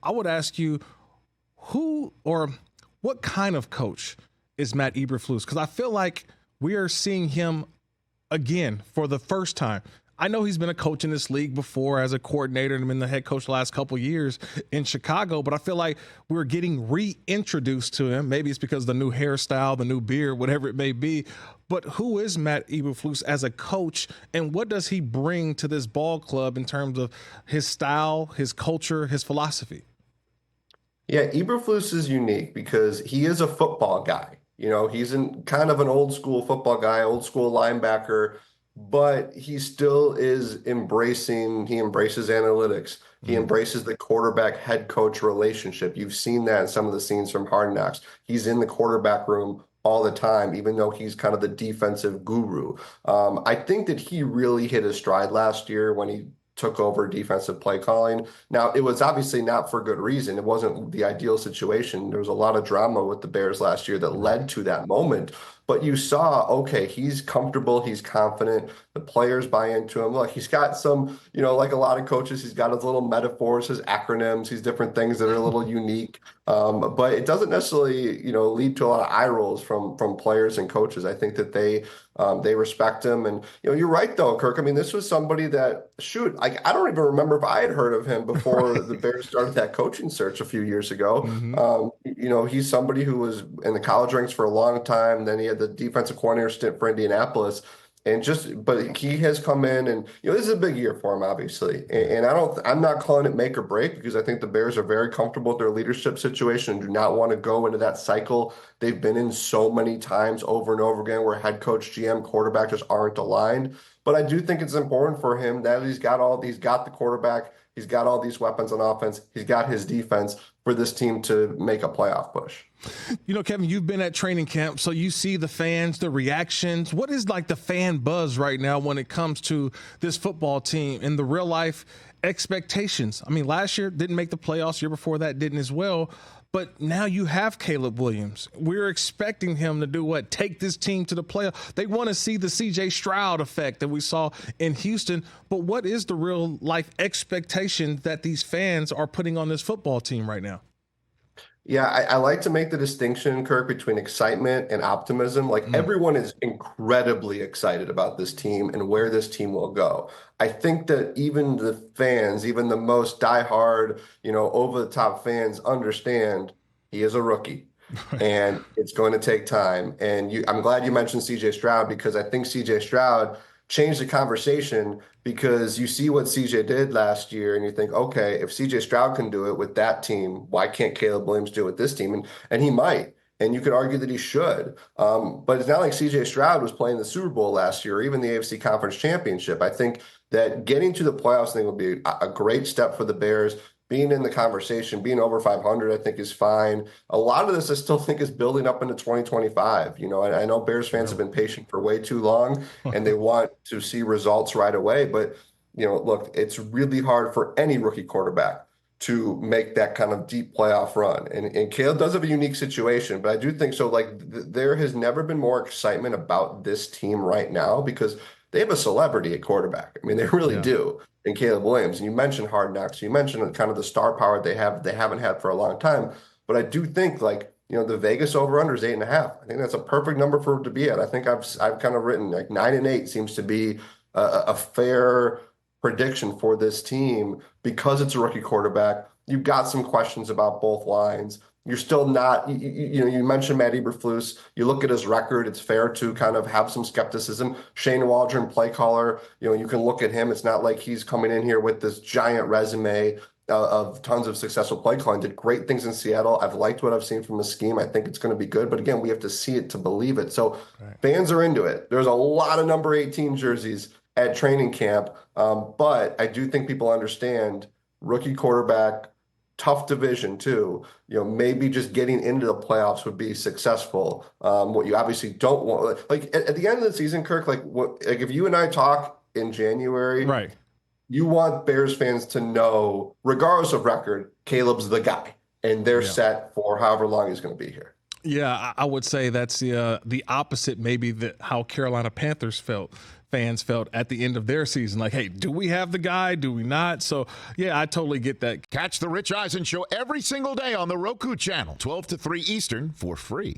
I would ask you who or what kind of coach is Matt Eberflus? Because I feel like we are seeing him again for the first time. I know he's been a coach in this league before as a coordinator and been the head coach the last couple of years in Chicago, but I feel like we're getting reintroduced to him. Maybe it's because of the new hairstyle, the new beard, whatever it may be. But who is Matt Eberflus as a coach, and what does he bring to this ball club in terms of his style, his culture, his philosophy? Yeah, Eberflus is unique because he is a football guy. He's kind of an old school football guy, old school linebacker, but he still is he embraces analytics. He embraces the quarterback head coach relationship. You've seen that in some of the scenes from Hard Knocks. He's in the quarterback room all the time, even though he's kind of the defensive guru. I think that he really hit his stride last year when he took over defensive play calling. Now, it was obviously not for good reason. It wasn't the ideal situation. There was a lot of drama with the Bears last year that led to that moment. But you saw, okay, he's comfortable, he's confident, the players buy into him. Look, he's got some, like a lot of coaches, he's got his little metaphors, his acronyms, his different things that are a little unique. But it doesn't necessarily, lead to a lot of eye rolls from players and coaches. I think that they respect him. And, you're right, though, Kirk. I mean, this was somebody that, shoot, I don't even remember if I had heard of him before Right. the Bears started that coaching search a few years ago. Mm-hmm. He's somebody who was in the college ranks for a long time. Then he had the defensive coordinator stint for Indianapolis. But he has come in and, this is a big year for him, obviously. And I'm not calling it make or break because I think the Bears are very comfortable with their leadership situation and do not want to go into that cycle they've been in so many times over and over again where head coach, GM, quarterback just aren't aligned. But I do think it's important for him that he's got the quarterback, he's got all these weapons on offense, he's got his defense for this team to make a playoff push. Kevin, you've been at training camp, so you see the fans, the reactions. What is like the fan buzz right now when it comes to this football team and the real life expectations? I mean, last year didn't make the playoffs, year before that didn't as well. But now you have Caleb Williams. We're expecting him to do what? Take this team to the playoff. They want to see the CJ Stroud effect that we saw in Houston. But what is the real life expectation that these fans are putting on this football team right now? Yeah, I like to make the distinction, Kirk, between excitement and optimism. Like everyone is incredibly excited about this team and where this team will go. I think that even the fans, even the most diehard, over the top fans understand he is a rookie and it's going to take time. And I'm glad you mentioned CJ Stroud because I think CJ Stroud changed the conversation because you see what CJ did last year and you think, okay, if CJ Stroud can do it with that team, why can't Caleb Williams do it with this team? And he might. And you could argue that he should. But it's not like CJ Stroud was playing the Super Bowl last year or even the AFC Conference Championship. I think that getting to the playoffs thing would be a great step for the Bears. Being in the conversation, being over 500, I think is fine. A lot of this I still think is building up into 2025. I know Bears fans have been patient for way too long and they want to see results right away. But, look, it's really hard for any rookie quarterback to make that kind of deep playoff run. And Caleb does have a unique situation, but I do think so. Like there has never been more excitement about this team right now because they have a celebrity at quarterback. I mean, they really do. And Caleb Williams, and you mentioned Hard Knocks, you mentioned kind of the star power they haven't had for a long time. But I do think like, the Vegas over-under is 8.5. I think that's a perfect number for it to be at. I think I've kind of written like 9-8 seems to be a fair prediction for this team because it's a rookie quarterback. You've got some questions about both lines. You're still not, you mentioned Matt Eberflus. You look at his record, it's fair to kind of have some skepticism. Shane Waldron, play caller, you can look at him. It's not like he's coming in here with this giant resume of tons of successful play calling. Did great things in Seattle. I've liked what I've seen from the scheme. I think it's going to be good. But again, we have to see it to believe it. So fans are into it. There's a lot of number 18 jerseys at training camp. But I do think people understand rookie quarterback, tough division too. Maybe just getting into the playoffs would be successful. What you obviously don't want, like at the end of the season, Kirk, like if you and I talk in January, Right. You want Bears fans to know, regardless of record, Caleb's the guy, and they're set for however long he's going to be here. Yeah, I would say that's the opposite, maybe how Carolina Panthers felt fans felt at the end of their season. Like, hey, do we have the guy? Do we not? So, yeah, I totally get that. Catch the Rich Eisen Show every single day on the Roku channel, 12 to 3 Eastern, for free.